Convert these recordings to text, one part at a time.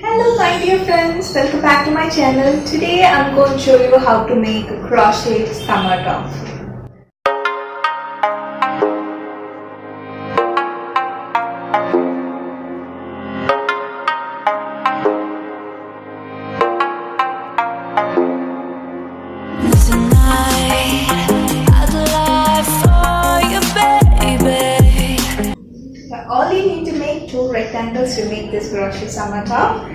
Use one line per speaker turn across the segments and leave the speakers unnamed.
Hello my dear friends, welcome back to my channel. Today I'm going to show you how to make a crochet summer top. All you need to make two rectangles to make this crochet summer top.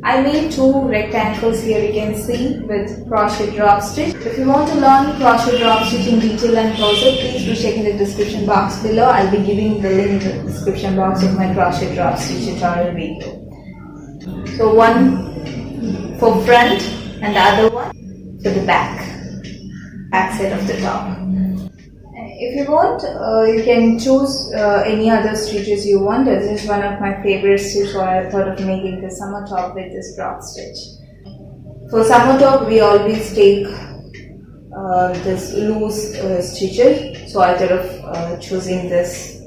I made two rectangles here, you can see, with crochet drop stitch. If you want to learn crochet drop stitch in detail and closer, please do check in the description box below. I'll be giving the link in the description box of my crochet drop stitch tutorial video. So one for front and the other one for the back side of the top. If you want, you can choose any other stitches you want. This is one of my favorite stitches, so I thought of making the summer top with this drop stitch. For summer top, we always take this loose stitches, so I thought of choosing this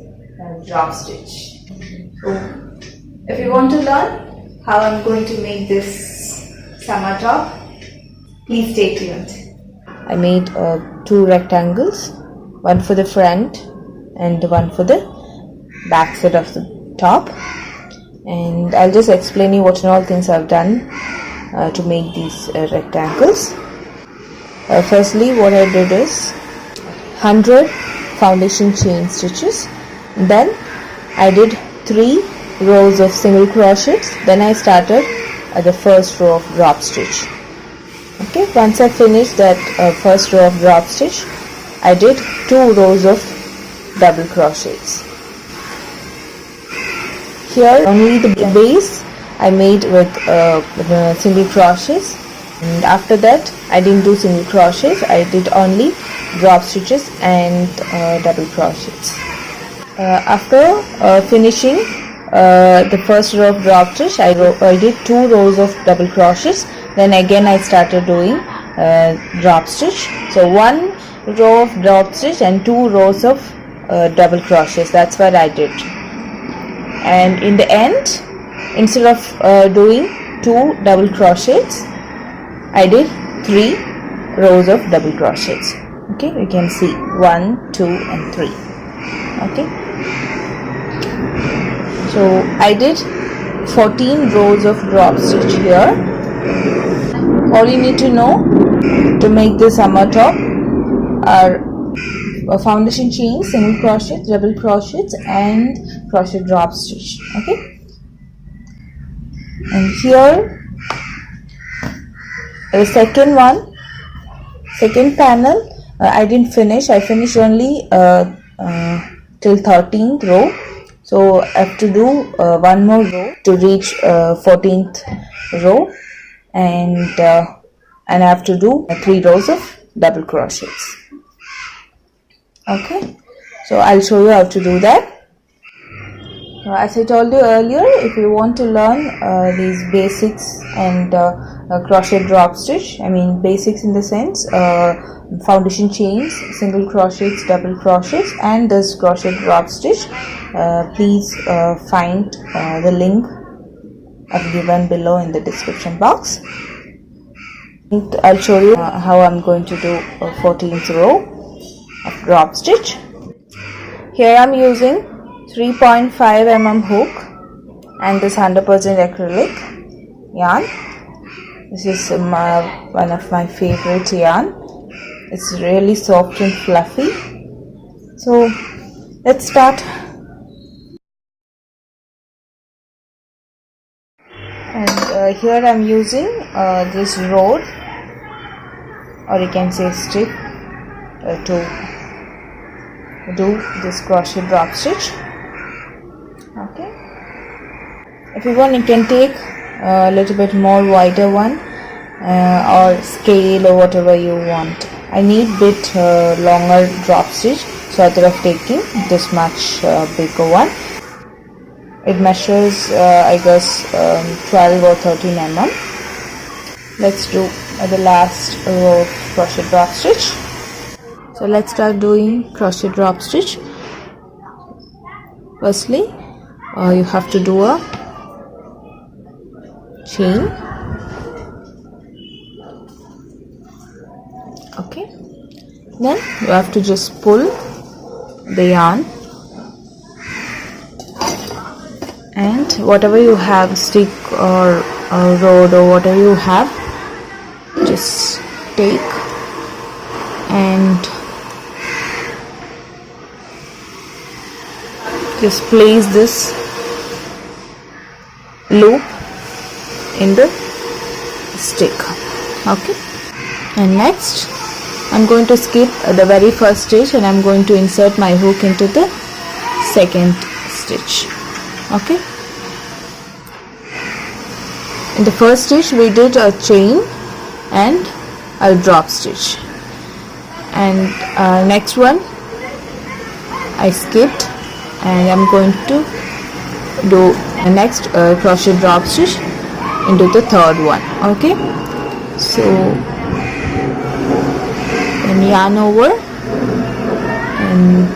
drop stitch. So, if you want to learn how I'm going to make this summer top, please stay tuned. I made two rectangles. One for the front and one for the back side of the top, and I'll just explain you what and all things I've done to make these rectangles. Firstly, what I did is 100 foundation chain stitches, then I did 3 rows of single crochets, then I started the first row of drop stitch. Okay, once I finished that first row of drop stitch, I did 2 rows of double crochets. Here only the base I made with single crochets, and after that I didn't do single crochets, I did only drop stitches and double crochets. After finishing the first row of drop stitch, I did 2 rows of double crochets, then again I started doing drop stitch. So one row of drop stitch and 2 rows of double crochets. That's what I did. And in the end, instead of doing 2 double crochets, I did 3 rows of double crochets. Okay, you can see 1, 2 and 3. Okay, so I did 14 rows of drop stitch here. All you need to know to make this summer top are foundation chains, single crochets, double crochets and crochet drop stitch. Okay, and here the second panel I didn't finish. I finished only till 13th row, so I have to do one more row to reach 14th row, and I have to do 3 rows of double crochets. Okay, so I'll show you how to do that. As I told you earlier, if you want to learn these basics and crochet drop stitch, I mean basics in the sense foundation chains, single crochets, double crochets and this crochet drop stitch, please find the link I've given below in the description box. I'll show you how I'm going to do a 14th row of drop stitch. Here I'm using 3.5 mm hook and this 100% acrylic yarn. This is one of my favorite yarn. It's really soft and fluffy. So let's start. And here I'm using this rod, or you can say stick, to do this crochet drop stitch. Okay, if you want you can take a little bit more wider one or scale or whatever you want. I need bit longer drop stitch, so I thought of taking this much bigger one. It measures I guess 12 or 13 mm. Let's do the last row of crochet drop stitch. So let's start doing crochet drop stitch. Firstly, you have to do a chain. Okay, then you have to just pull the yarn, and whatever you have, stick or rod or whatever you have, just take and just place this loop in the stick. Okay, and next I'm going to skip the very first stitch and I'm going to insert my hook into the second stitch. Okay, in the first stitch we did a chain and a drop stitch, and next one I skipped and I'm going to do a next crochet drop stitch into the third one. Okay, so then yarn over and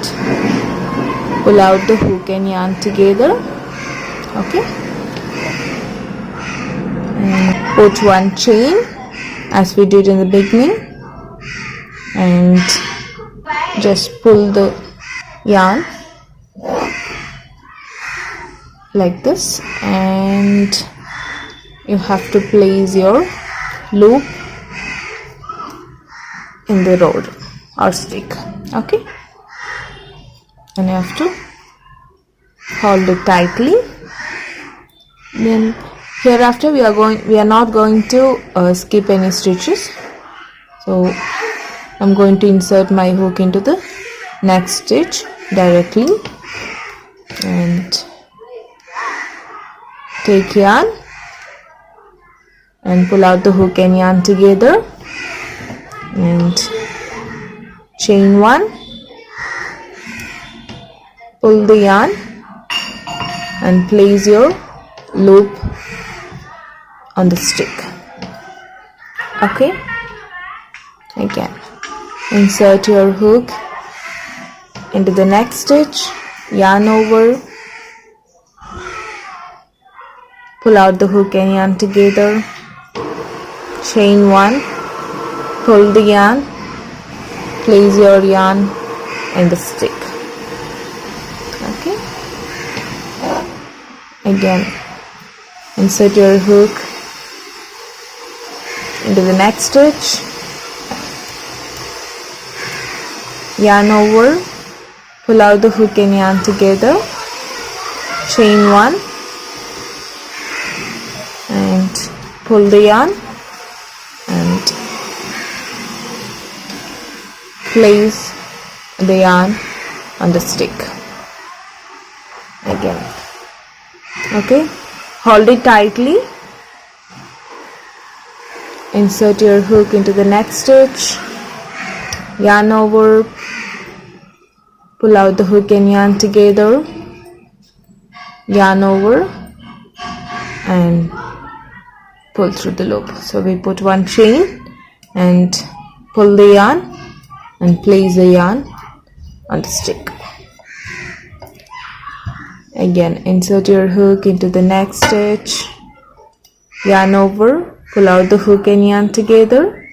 pull out the hook and yarn together. Okay, and put one chain as we did in the beginning and just pull the yarn like this, and you have to place your loop in the rod or stick. Okay, and you have to hold it tightly. Then hereafter we are not going to skip any stitches, so I'm going to insert my hook into the next stitch directly and take yarn and pull out the hook and yarn together and chain one, pull the yarn and place your loop on the stick. Okay, again insert your hook into the next stitch, yarn over, pull out the hook and yarn together, chain one, pull the yarn, place your yarn in the stick. Okay, again insert your hook into the next stitch, yarn over, pull out the hook and yarn together, chain one and pull the yarn and place the yarn on the stick again. Okay, hold it tightly, insert your hook into the next stitch, yarn over, pull out the hook and yarn together, yarn over and pull through the loop. So we put one chain and pull the yarn and place the yarn on the stick. Again insert your hook into the next stitch, yarn over, pull out the hook and yarn together,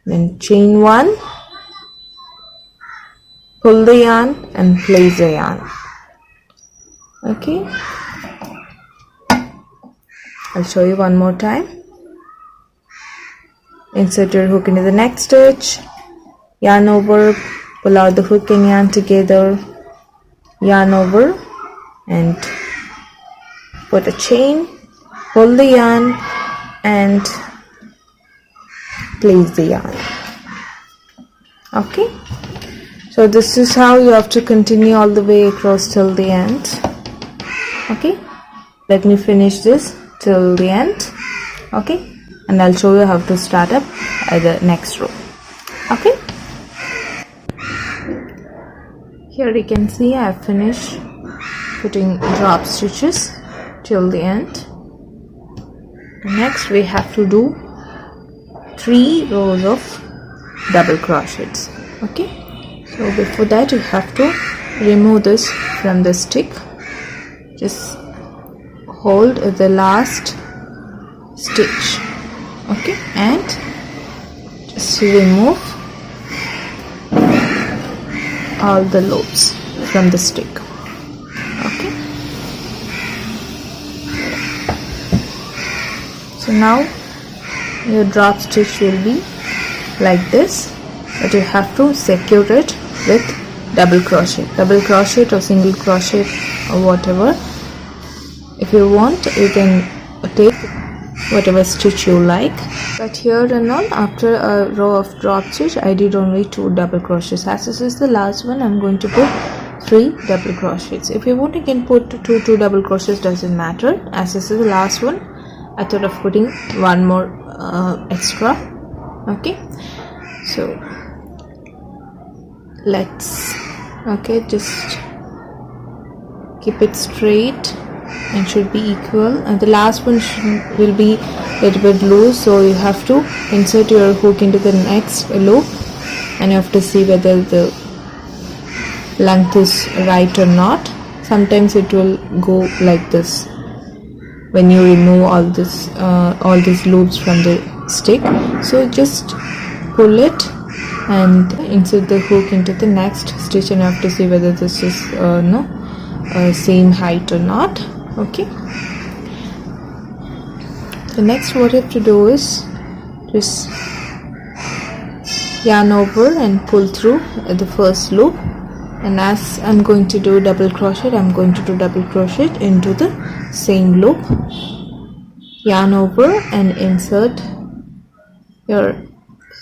then chain one, pull the yarn and place the yarn. Okay, I'll show you one more time. Insert your hook into the next stitch, yarn over, pull out the hook and yarn together, yarn over and put a chain, pull the yarn and place the yarn. Okay, so this is how you have to continue all the way across till the end. Okay, let me finish this till the end. Okay, and I'll show you how to start up at the next row. Okay, here you can see I have finished putting drop stitches till the end. Next we have to do 3 rows of double crochets. Okay, so before that you have to remove this from the stick. Just hold the last stitch, okay, and just remove all the loops from the stick. Okay, so now your drop stitch will be like this, but you have to secure it with double crochet or single crochet or whatever. If you want, you can take whatever stitch you like, but here and on, after a row of drop stitch, I did only 2 double crochets. As this is the last one, I'm going to put 3 double crochets. If you want, you can put 2 double crochets, doesn't matter. As this is the last one, I thought of putting one more extra. Okay, so let's, okay, just keep it straight and should be equal, and the last one will be a little bit loose, so you have to insert your hook into the next loop and you have to see whether the length is right or not. Sometimes it will go like this when you remove all these loops from the stick. So just pull it and insert the hook into the next stitch, and you have to see whether this is same height or not. Okay, the next what you have to do is just yarn over and pull through the first loop, and as I'm going to do double crochet, I'm going to do double crochet into the same loop. Yarn over and insert your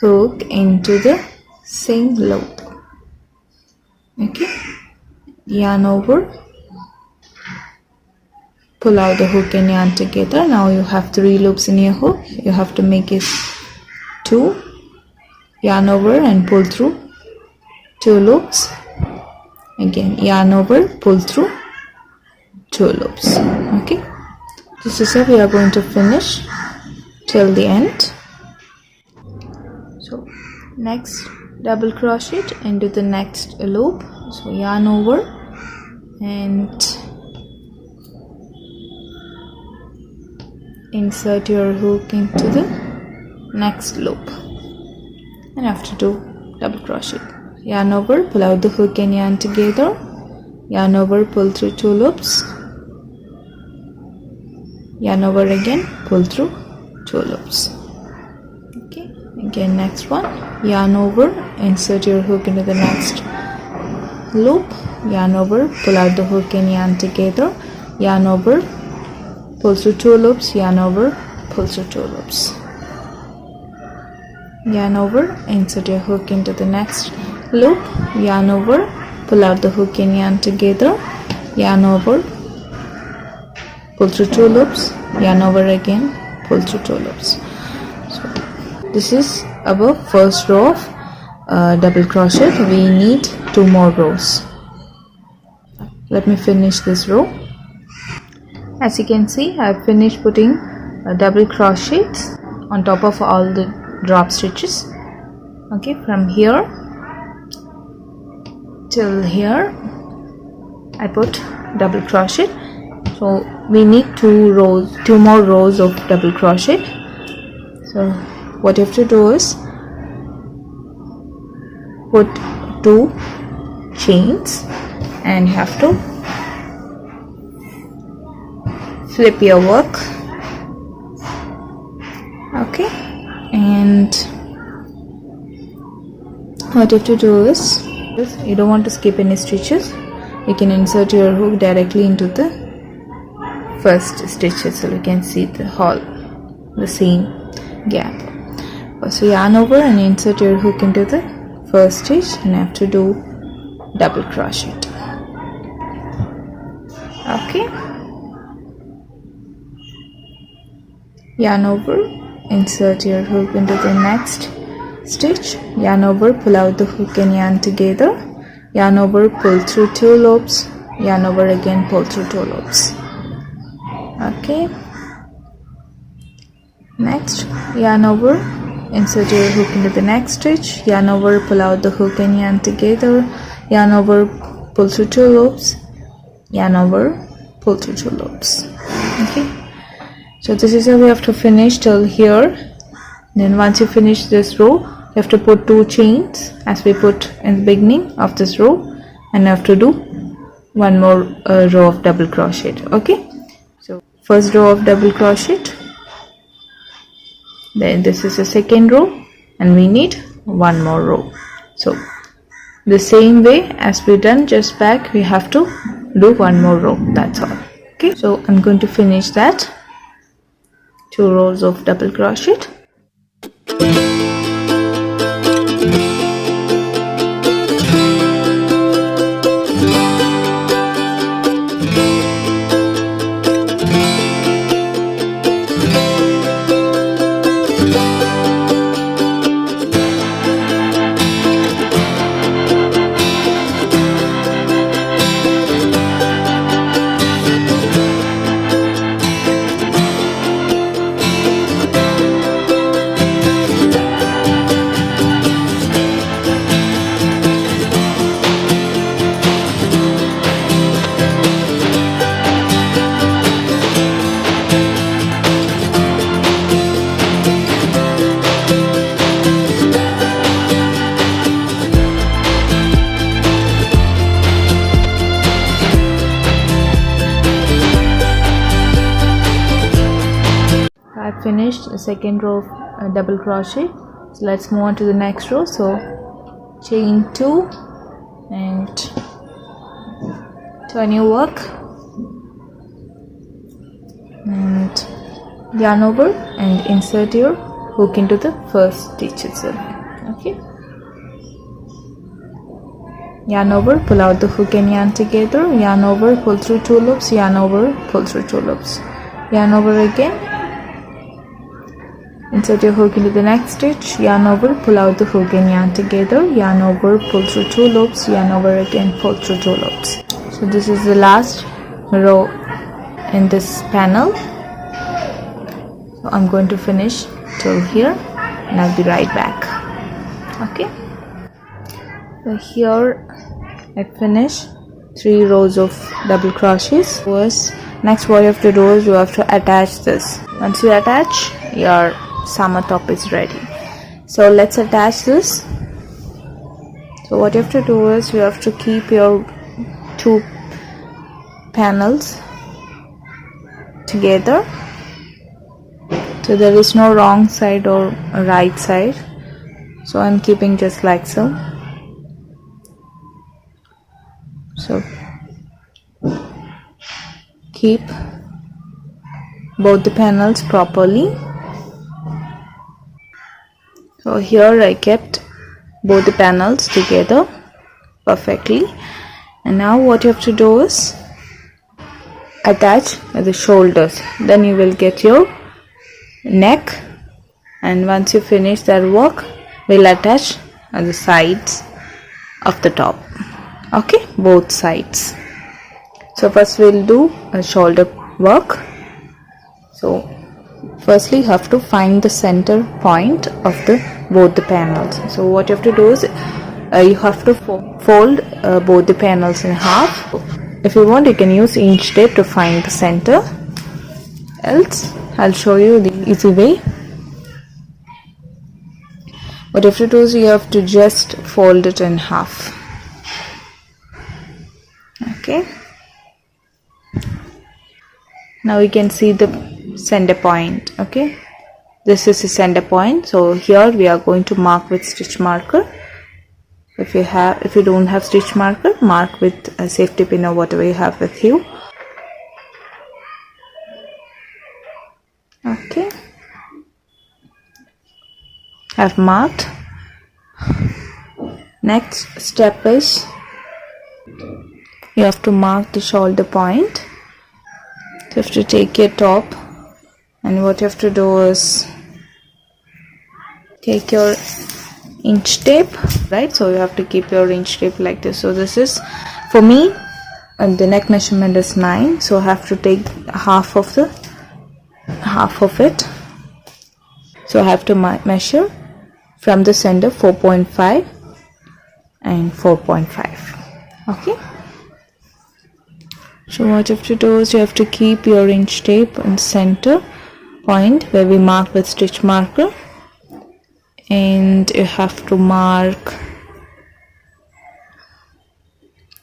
hook into the same loop. Okay, yarn over, pull out the hook and yarn together. Now you have 3 loops in your hook, you have to make it 2. Yarn over and pull through 2 loops. Again, yarn over, pull through 2 loops. Okay, this is how we are going to finish till the end. So next, double crochet into the next loop. So yarn over and insert your hook into the next loop, and after do double crochet. Yarn over, pull out the hook and yarn together. Yarn over, pull through 2 loops. Yarn over again, pull through 2 loops. Okay, again next one, yarn over, insert your hook into the next loop. Yarn over, pull out the hook and yarn together. Yarn over, pull through 2 loops. Yarn over, pull through 2 loops. Yarn over, insert your hook into the next loop. Yarn over, pull out the hook and yarn together. Yarn over, pull through 2 loops. Yarn over again, pull through 2 loops. So this is our first row of double crochet. We need 2 more rows. Let me finish this row. As you can see, I have finished putting double crochets on top of all the drop stitches. Okay, from here till here I put double crochet. So we need 2 more rows of double crochet. So what you have to do is put 2 chains and you have to flip your work. Okay, and what you have to do is, you don't want to skip any stitches, you can insert your hook directly into the first stitches, so you can see the hole, the seam gap. So yarn over and insert your hook into the first stitch, and you have to do double crochet. Okay, yarn over, insert your hook into the next stitch. Yarn over, pull out the hook and yarn together. Yarn over, pull through 2 loops. Yarn over again, pull through 2 loops. Okay, next, yarn over, insert your hook into the next stitch. Yarn over, pull out the hook and yarn together. Yarn over, pull through 2 loops. Yarn over, pull through 2 loops. Okay, so this is how we have to finish till here. Then once you finish this row, you have to put 2 chains as we put in the beginning of this row, and you have to do one more row of double crochet. Okay, so first row of double crochet, then this is the second row, and we need one more row. So the same way as we done just back, we have to do one more row, that's all. Okay, so I'm going to finish that 2 rows of double crochet. I finished the second row of double crochet, so let's move on to the next row. So chain 2 and turn your work and yarn over and insert your hook into the first stitch itself. Okay, yarn over, pull out the hook and yarn together, yarn over, pull through 2 loops, yarn over, pull through 2 loops, yarn over again, insert your hook into the next stitch, yarn over, pull out the hook and yarn together, yarn over, pull through 2 loops, yarn over again, pull through 2 loops. So this is the last row in this panel. So I'm going to finish till here and I'll be right back. Okay, so here I finish 3 rows of double crochets. Next what you have to do is you have to attach this. Once you attach, your summer top is ready. So let's attach this. So what you have to do is you have to keep your 2 panels together, so there is no wrong side or right side. So I'm keeping just like so. So keep both the panels properly. So here I kept both the panels together perfectly, and now what you have to do is attach the shoulders, then you will get your neck, and once you finish that work, we'll attach the sides of the top. Okay, both sides. So first we'll do a shoulder work. So firstly you have to find the center point of both the panels. So what you have to do is you have to fold both the panels in half. If you want, you can use inch tape to find the center, else I'll show you the easy way. What you have to do is you have to just fold it in half. Okay, now you can see the center point. Okay, this is the center point. So here we are going to mark with stitch marker. If you don't have stitch marker, mark with a safety pin or whatever you have with you. Okay, I've marked. Next step is you have to mark the shoulder point. You have to take your top, and what you have to do is take your inch tape, right? So you have to keep your inch tape like this. So this is, for me, and the neck measurement is 9, so I have to take half of it. So I have to measure from the center 4.5 and 4.5. Okay, So what you have to do is you have to keep your inch tape in center point where we mark with stitch marker, and you have to mark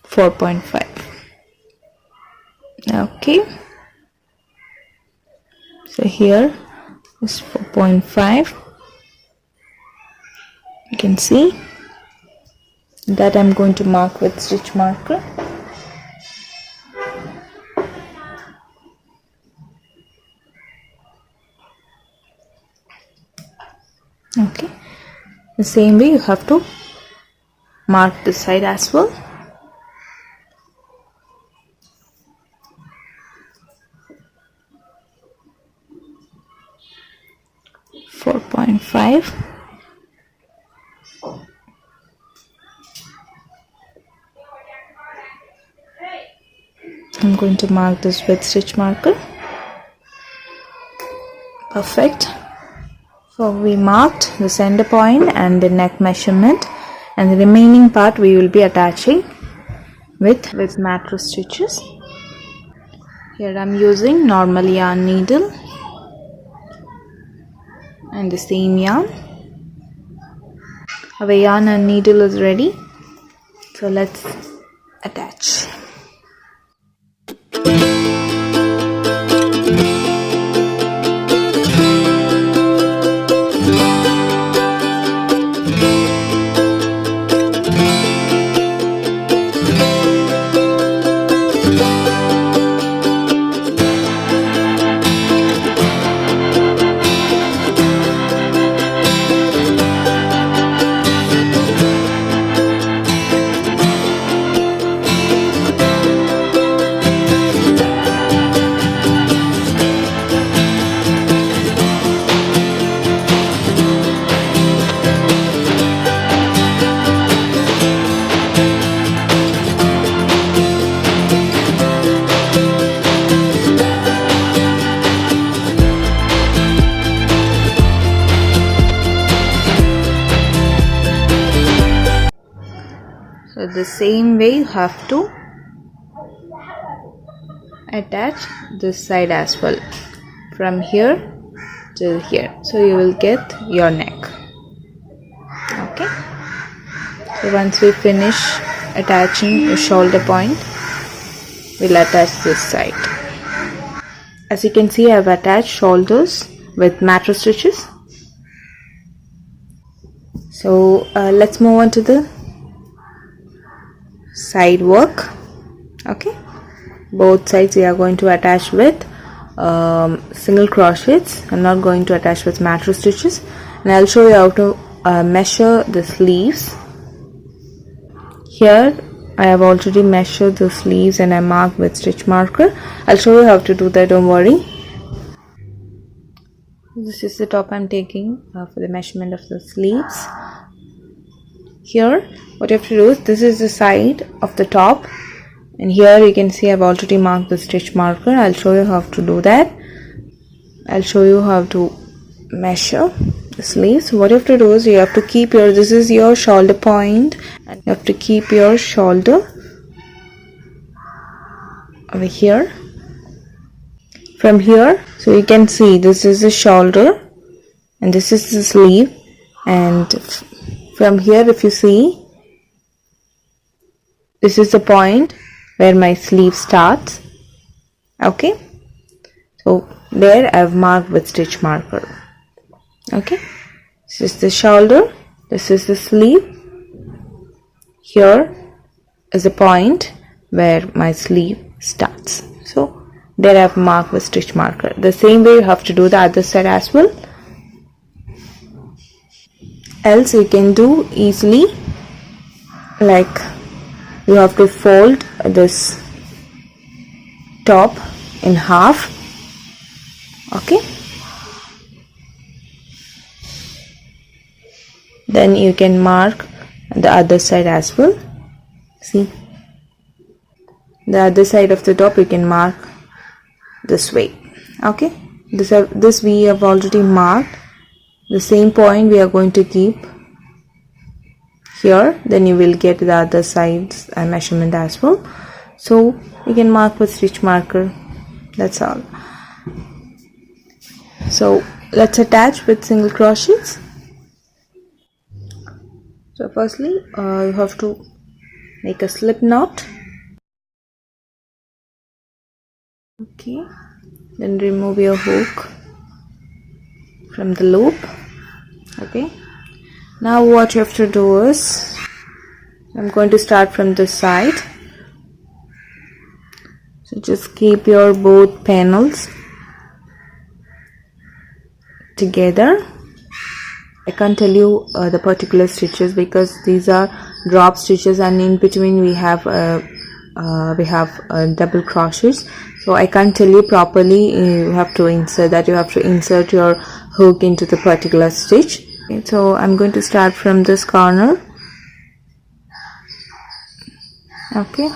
4.5. Okay, so here is 4.5. you can see that I'm going to mark with stitch marker. Okay, the same way you have to mark this side as well. .5. I'm going to mark this with stitch marker. Perfect. So we marked the center point and the neck measurement, and the remaining part we will be attaching with macro stitches. Here I'm using normal yarn needle and the same yarn. Our yarn and needle is ready, so let's attach. So the same way you have to attach this side as well, from here till here, so you will get your neck. Okay, so once we finish attaching the shoulder point, we'll attach this side. As you can see, I have attached shoulders with macro stitches. So let's move on to the side work. Okay, both sides we are going to attach with single crochets. I'm not going to attach with macro stitches, and I'll show you how to measure the sleeves. Here I have already measured the sleeves and I marked with stitch marker. I'll show you how to do that, don't worry. This is the top I'm taking for the measurement of the sleeves. Here what you have to do is, this is the side of the top, and here you can see I've already marked the stitch marker. I'll show you how to do that. I'll show you how to measure the sleeves. What you have to do is, you have to keep your, this is your shoulder point, and you have to keep your shoulder over here. From here, so you can see this is the shoulder and this is the sleeve, and from here if you see, this is the point where my sleeve starts. Okay, so there I have marked with stitch marker. Okay, this is the shoulder, this is the sleeve, here is a point where my sleeve starts. So there I have marked with stitch marker. The same way you have to do the other side as well, else you can do easily, like you have to fold this top in half. Okay, then you can mark the other side as well. See, the other side of the top you can mark this way. Okay, this we have already marked. The same point we are going to keep here, then you will get the other side's measurement as well. so you can mark with stitch marker. That's all. So let's attach with single crochets. So firstly you have to make a slip knot. Okay, then remove your hook from the loop. Okay, now what you have to do is, I'm going to start from this side. So just keep your both panels together. I can't tell you the particular stitches because these are drop stitches, and in between we have double crochets, so I can't tell you properly. You have to insert your hook into the particular stitch. Okay, so I'm going to start from this corner. Okay,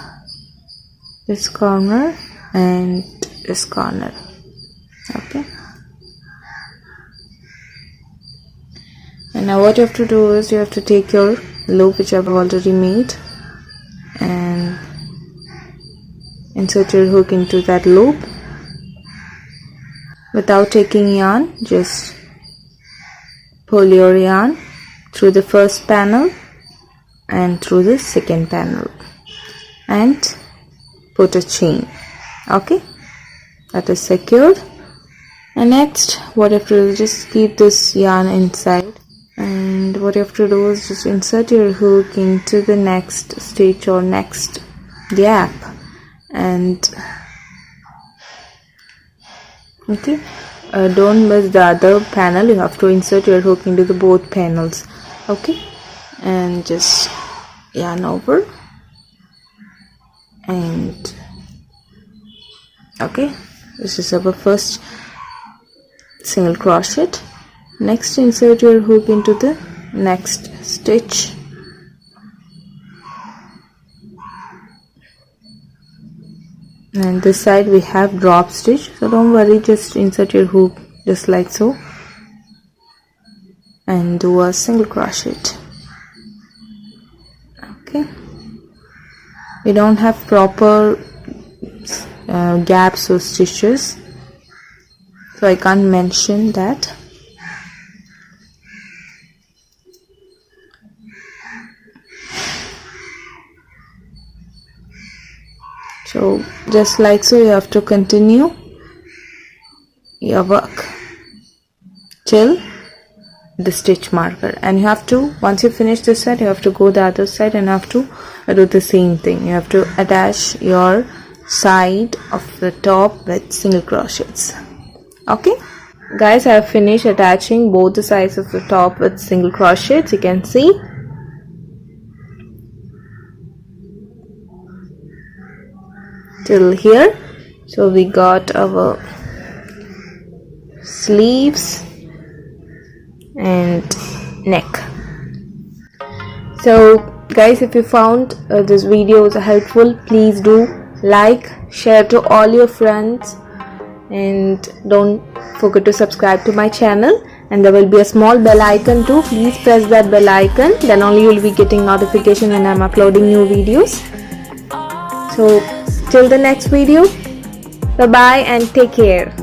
this corner and this corner. Okay, and now what you have to do is, you have to take your loop which I've already made and insert your hook into that loop without taking yarn. Just pull your yarn through the first panel and through the second panel and put a chain. Okay, that is secured. And next what you have to do is just keep this yarn inside, and what you have to do is just insert your hook into the next stitch or next gap. And okay, don't miss the other panel. You have to insert your hook into the both panels. Okay, and just yarn over, and okay, this is our first single crochet. Next, insert your hook into the next stitch. And this side we have drop stitch, so don't worry, just insert your hook just like so and do a single crochet. Okay, we don't have proper gaps or stitches, so I can't mention that. So just like so, you have to continue your work till the stitch marker, and you have to, once you finish this side, you have to go the other side and have to do the same thing. You have to attach your side of the top with single crochets. Okay guys, I have finished attaching both the sides of the top with single crochets. You can see till here. So we got our sleeves and neck. So guys, if you found this video was helpful, please do like, share to all your friends, and don't forget to subscribe to my channel. And there will be a small bell icon too. Please press that bell icon, then only you will be getting notification when I'm uploading new videos. So till the next video, bye bye and take care.